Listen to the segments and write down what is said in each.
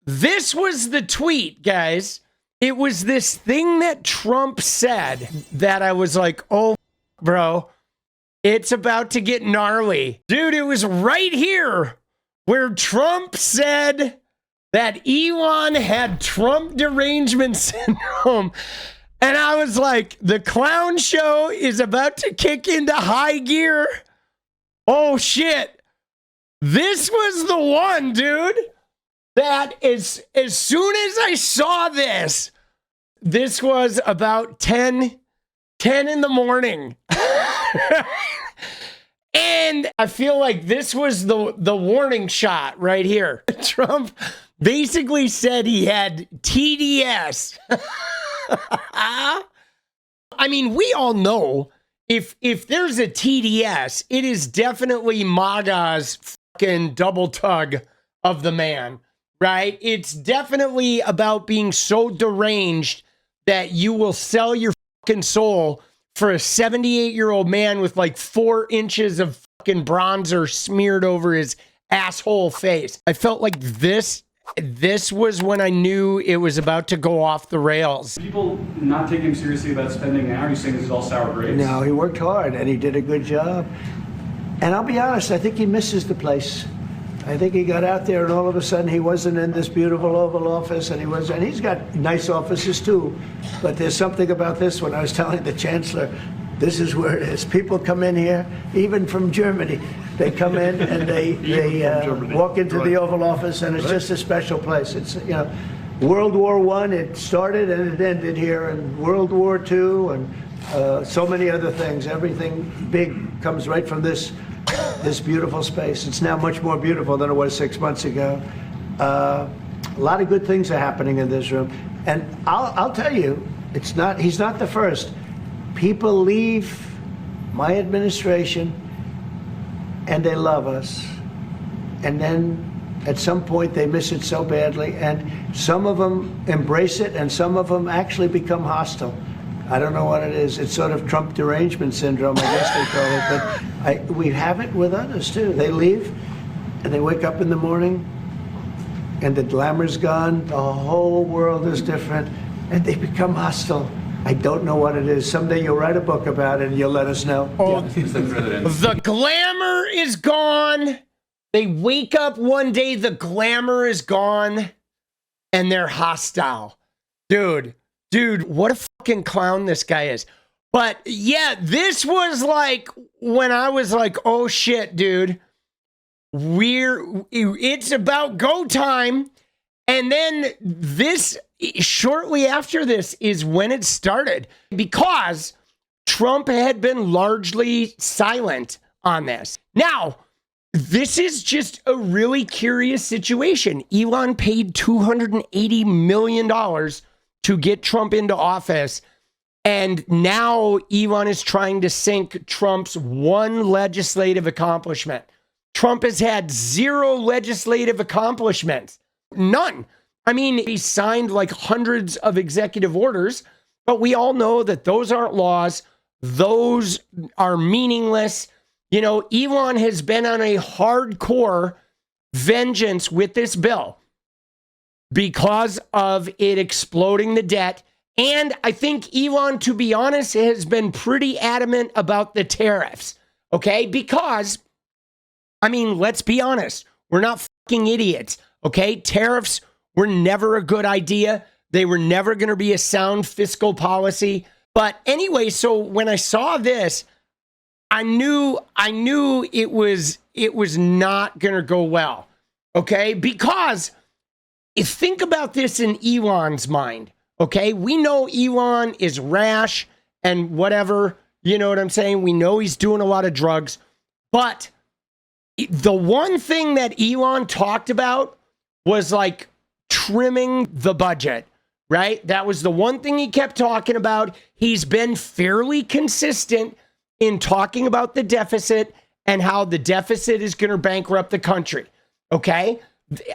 This was the tweet, guys. It was this thing that Trump said that I was like, oh, bro, it's about to get gnarly. Dude, it was right here where Trump said that Elon had Trump derangement syndrome. And I was like, the clown show is about to kick into high gear. Oh, shit. This was the one, dude, that as soon as I saw this was about 10 in the morning. And I feel like this was the warning shot right here. Trump basically said he had TDS. I mean, we all know if there's a TDS, it is definitely MAGA's fucking double tug of the man, right? It's definitely about being so deranged that you will sell your fucking soul for a 78-year-old man with like 4 inches of fucking bronzer smeared over his asshole face. I felt like this was when I knew it was about to go off the rails. People not taking him seriously about spending now? Are you saying this is all sour grapes? No, he worked hard and he did a good job. And I'll be honest, I think he misses the place. I think he got out there and all of a sudden he wasn't in this beautiful Oval Office, and he's got nice offices too. But there's something about this one. I was telling the Chancellor, this is where it is. People come in here, even from Germany. They come in and they walk into the Oval Office, and it's just a special place. It's, you know, World War I, it started and it ended here, and World War II, and so many other things. Everything big comes right from this beautiful space. It's now much more beautiful than it was 6 months ago. A lot of good things are happening in this room, and I'll tell you, he's not the first. People leave my administration and they love us, and then at some point they miss it so badly, and some of them embrace it and some of them actually become hostile. I don't know what it is. It's sort of Trump derangement syndrome, I guess they call it, but we have it with others too. They leave and they wake up in the morning and the glamour's gone, the whole world is different, and they become hostile. I don't know what it is. Someday you'll write a book about it and you'll let us know. Oh, yeah. The glamour is gone. They wake up one day, the glamour is gone, and they're hostile. Dude, what a fucking clown this guy is. But yeah, this was like when I was like, oh shit, dude. It's about go time. And then shortly after this is when it started, because Trump had been largely silent on this. Now, this is just a really curious situation. Elon paid $280 million to get Trump into office. And now Elon is trying to sink Trump's one legislative accomplishment. Trump has had 0 legislative accomplishments. None. I mean, he signed like hundreds of executive orders, but we all know that those aren't laws. Those are meaningless. You know, Elon has been on a hardcore vengeance with this bill because of it exploding the debt. And I think Elon, to be honest, has been pretty adamant about the tariffs. Okay? Because, I mean, let's be honest. We're not fucking idiots. Okay? Tariffs were never a good idea. They were never going to be a sound fiscal policy. But anyway, so when I saw this, I knew it was not going to go well. Okay? Because think about this in Elon's mind. Okay? We know Elon is rash and whatever. You know what I'm saying? We know he's doing a lot of drugs. But the one thing that Elon talked about was like trimming the budget, right? That was the one thing he kept talking about. He's been fairly consistent in talking about the deficit and how the deficit is going to bankrupt the country. Okay?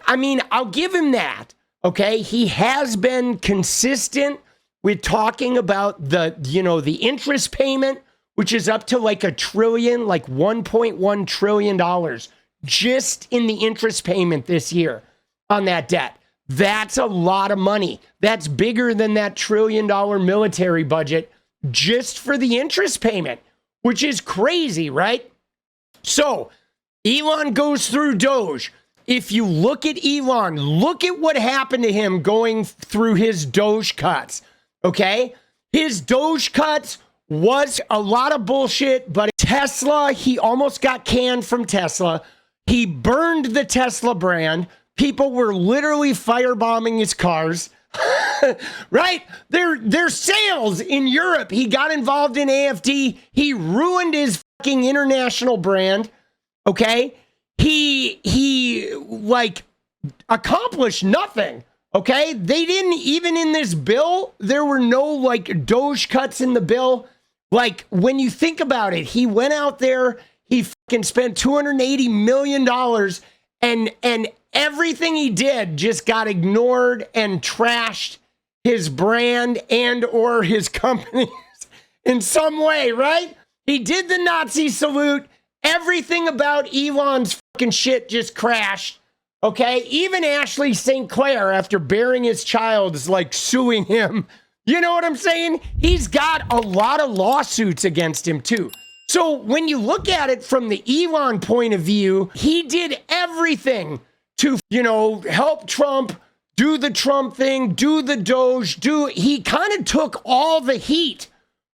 I mean, I'll give him that. Okay? He has been consistent with talking about the interest payment, which is up to like $1 trillion, like $1.1 trillion just in the interest payment this year on that debt. That's a lot of money. That's bigger than that $1 trillion military budget just for the interest payment, which is crazy, right? So Elon goes through Doge. If you look at Elon, look at what happened to him going through his Doge cuts, okay? His Doge cuts was a lot of bullshit, but Tesla, he almost got canned from Tesla. He burned the Tesla brand. People were literally firebombing his cars, right? Their sales in Europe. He got involved in AFD. He ruined his fucking international brand, okay? He like accomplished nothing, okay? They didn't even in this bill, there were no like Doge cuts in the bill. Like when you think about it, he went out there, he fucking spent $280 million and everything he did just got ignored and trashed his brand and or his companies in some way, right? He did the Nazi salute. Everything about Elon's fucking shit just crashed. Okay? Even 𝗙cie𝗶𝗪, after bearing his child, is like suing him. You know what I'm saying? He's got a lot of lawsuits against him too. So when you look at it from the Elon point of view, he did everything to, you know, help Trump, do the Trump thing, do the Doge, he kind of took all the heat,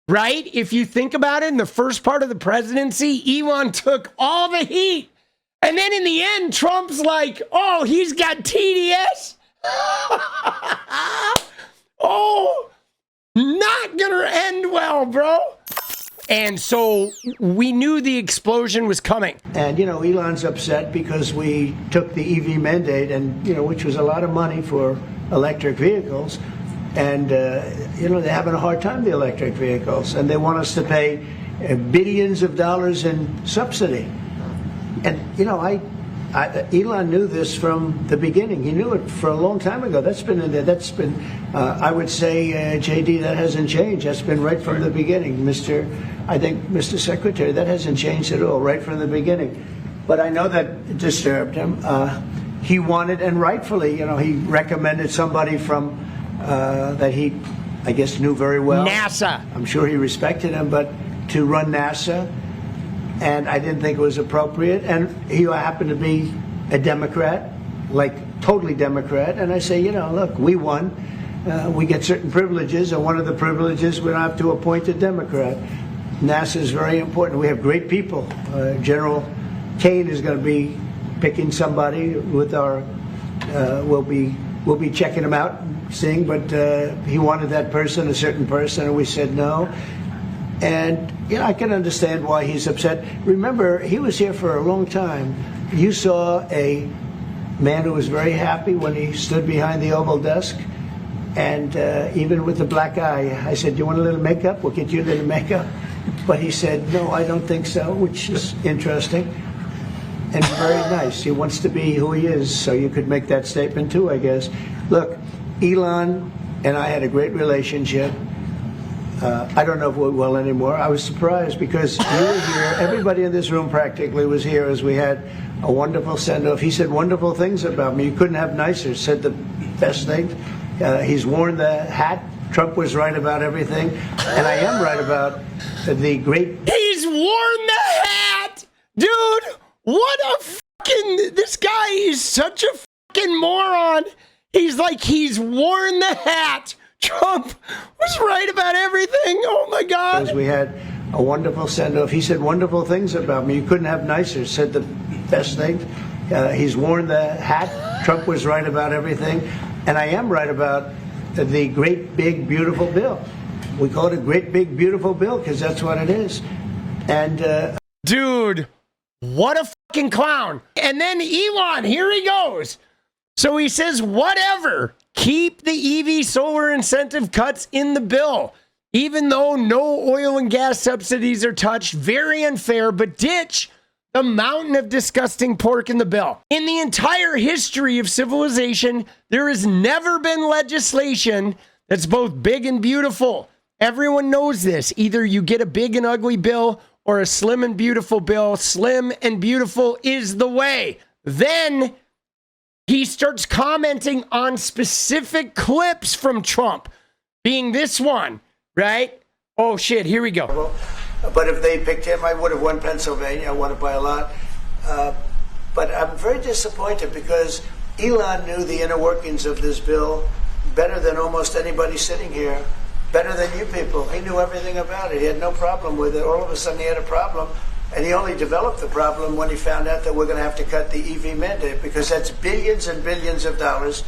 right? If you think about it, in the first part of the presidency, Elon took all the heat. And then in the end, Trump's like, oh, he's got TDS. Oh, not gonna end well, bro. And so we knew the explosion was coming. And, you know, Elon's upset because we took the EV mandate, and, you know, which was a lot of money for electric vehicles. And, you know, they're having a hard time, the electric vehicles. And they want us to pay billions of dollars in subsidy. And, you know, Elon knew this from the beginning. He knew it for a long time ago. That's been in there. That's been, I would say, JD, that hasn't changed. That's been right from the beginning. Mr. Secretary, that hasn't changed at all, right from the beginning. But I know that disturbed him. He wanted, and rightfully, you know, he recommended somebody from, that he, I guess, knew very well. NASA. I'm sure he respected him, but to run NASA. And I didn't think it was appropriate. And he happened to be a Democrat, like totally Democrat. And I say, you know, look, we won. We get certain privileges. And one of the privileges, we don't have to appoint a Democrat. NASA is very important. We have great people. General Kane is going to be picking somebody with our, we'll be checking him out, seeing, but he wanted that person, a certain person, and we said no. And, you know, I can understand why he's upset. Remember, he was here for a long time. You saw a man who was very happy when he stood behind the Oval desk. And even with the black eye, I said, you want a little makeup? We'll get you a little makeup. But he said, no, I don't think so, which is interesting. And very nice. He wants to be who he is, so you could make that statement too, I guess. Look, Elon and I had a great relationship. I don't know if we're well anymore. I was surprised because you were here. Everybody in this room practically was here as we had a wonderful send-off. He said wonderful things about me. You couldn't have nicer. Said the best thing. He's worn the hat. Trump was right about everything. And I am right about the great... He's worn the hat! Dude, what a fucking... This guy is such a fucking moron. He's like, he's worn the hat. Trump was right about everything. Oh, my God. As we had a wonderful send-off. He said wonderful things about me. You couldn't have nicer. Said the best thing. He's worn the hat. Trump was right about everything. And I am right about the great, big, beautiful bill. We call it a great, big, beautiful bill because that's what it is. And dude, what a fucking clown. And then Elon, here he goes. So he says, whatever, keep the EV solar incentive cuts in the bill, even though no oil and gas subsidies are touched. Very unfair, but ditch the mountain of disgusting pork in the bill. In the entire history of civilization, there has never been legislation that's both big and beautiful. Everyone knows this. Either you get a big and ugly bill or a slim and beautiful bill. Slim and beautiful is the way. Then he starts commenting on specific clips from Trump, being this one, right? Oh, shit, here we go. But if they picked him, I would have won Pennsylvania. I won it by a lot. But I'm very disappointed because Elon knew the inner workings of this bill better than almost anybody sitting here, better than you people. He knew everything about it. He had no problem with it. All of a sudden he had a problem, and he only developed the problem when he found out that we're going to have to cut the EV mandate, because that's billions and billions of dollars,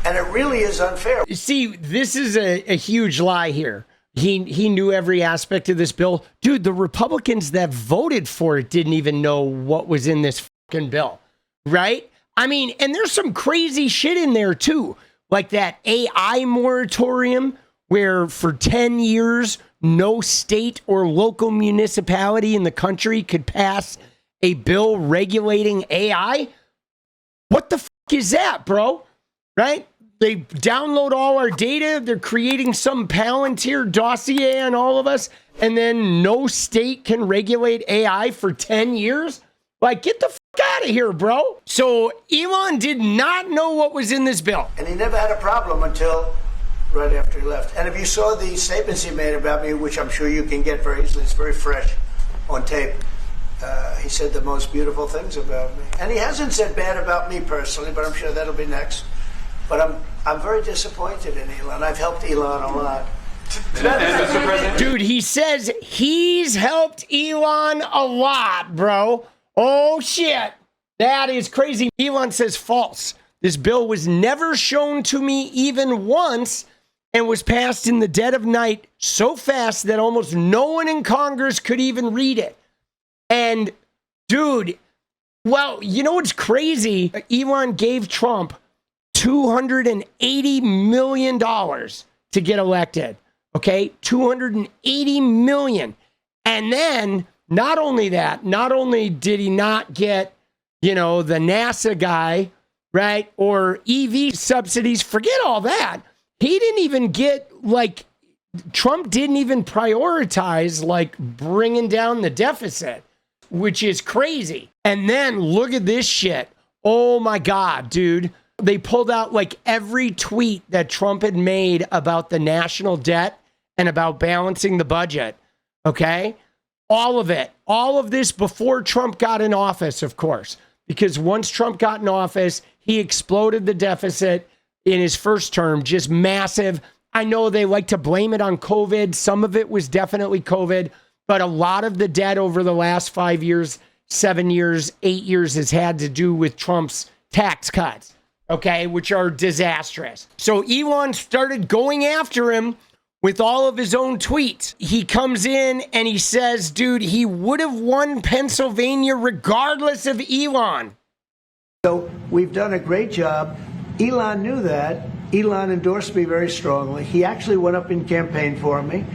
and it really is unfair. You see, this is a huge lie here. He knew every aspect of this bill. Dude, the Republicans that voted for it didn't even know what was in this fucking bill, right? I mean, and there's some crazy shit in there too, like that AI moratorium where for 10 years, no state or local municipality in the country could pass a bill regulating AI. What the fuck is that, bro? Right? They download all our data. They're creating some Palantir dossier on all of us. And then no state can regulate AI for 10 years? Like, get the fuck out of here, bro. So Elon did not know what was in this bill. And he never had a problem until right after he left. And if you saw the statements he made about me, which I'm sure you can get very easily, it's very fresh on tape, he said the most beautiful things about me. And he hasn't said bad about me personally, but I'm sure that'll be next. But I'm very disappointed in Elon. I've helped Elon a lot. Dude, he says he's helped Elon a lot, bro. Oh, shit. That is crazy. Elon says false. This bill was never shown to me even once and was passed in the dead of night so fast that almost no one in Congress could even read it. And, dude, well, you know what's crazy? Elon gave Trump $280 million to get elected. Okay, $280 million. And then not only that, not only did he not get, the NASA guy, right, or EV subsidies, forget all that. He didn't even get, Trump didn't even prioritize, bringing down the deficit, which is crazy. And then look at this shit. Oh my God, dude. They pulled out every tweet that Trump had made about the national debt and about balancing the budget. Okay? All of it. All of this before Trump got in office, of course. Because once Trump got in office, he exploded the deficit in his first term, just massive. I know they like to blame it on COVID. Some of it was definitely COVID, but a lot of the debt over the last 5 years, 7 years, 8 years has had to do with Trump's tax cuts. Okay, which are disastrous. So Elon started going after him with all of his own tweets. He comes in and he says, dude, he would have won Pennsylvania regardless of Elon. So we've done a great job. Elon knew that. Elon endorsed me very strongly. He actually went up in campaign for me.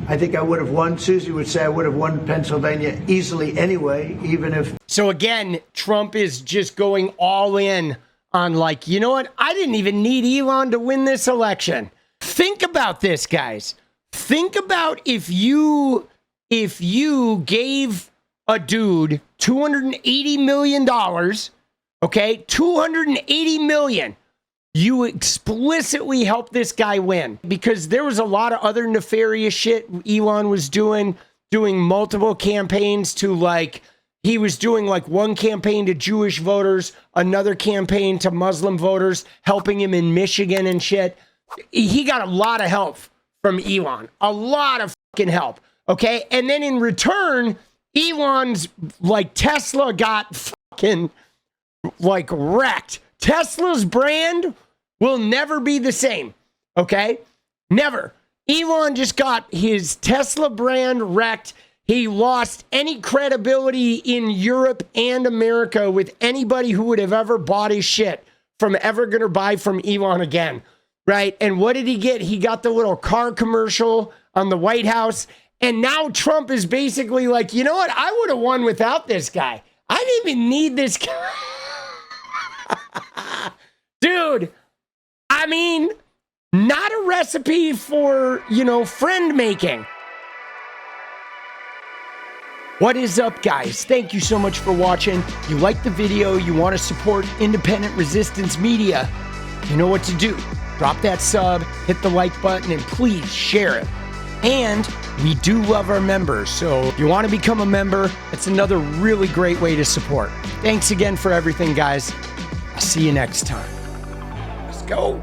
I think I would have won. Susie would say I would have won Pennsylvania easily anyway, even if. So again, Trump is just going all in on you know what? I didn't even need Elon to win this election. Think about this, guys. Think about if you gave a dude $280 million, okay? $280 million. You explicitly helped this guy win because there was a lot of other nefarious shit Elon was doing multiple campaigns to he was doing one campaign to Jewish voters, another campaign to Muslim voters, helping him in Michigan and shit. He got a lot of help from Elon, a lot of fucking help. Okay. And then in return, Elon's Tesla got fucking wrecked. Tesla's brand will never be the same. Okay. Never. Elon just got his Tesla brand wrecked. He lost any credibility in Europe and America with anybody who would have ever bought his shit from ever going to buy from Elon again, right? And what did he get? He got the little car commercial on the White House. And now Trump is basically you know what? I would have won without this guy. I didn't even need this guy. Dude, I mean, not a recipe for, friend making. What is up, guys? Thank you so much for watching. You like the video, you want to support independent resistance media, you know what to do. Drop that sub, hit the like button, and please share it. And we do love our members, so if you want to become a member, it's another really great way to support. Thanks again for everything, guys. I'll see you next time. Let's go.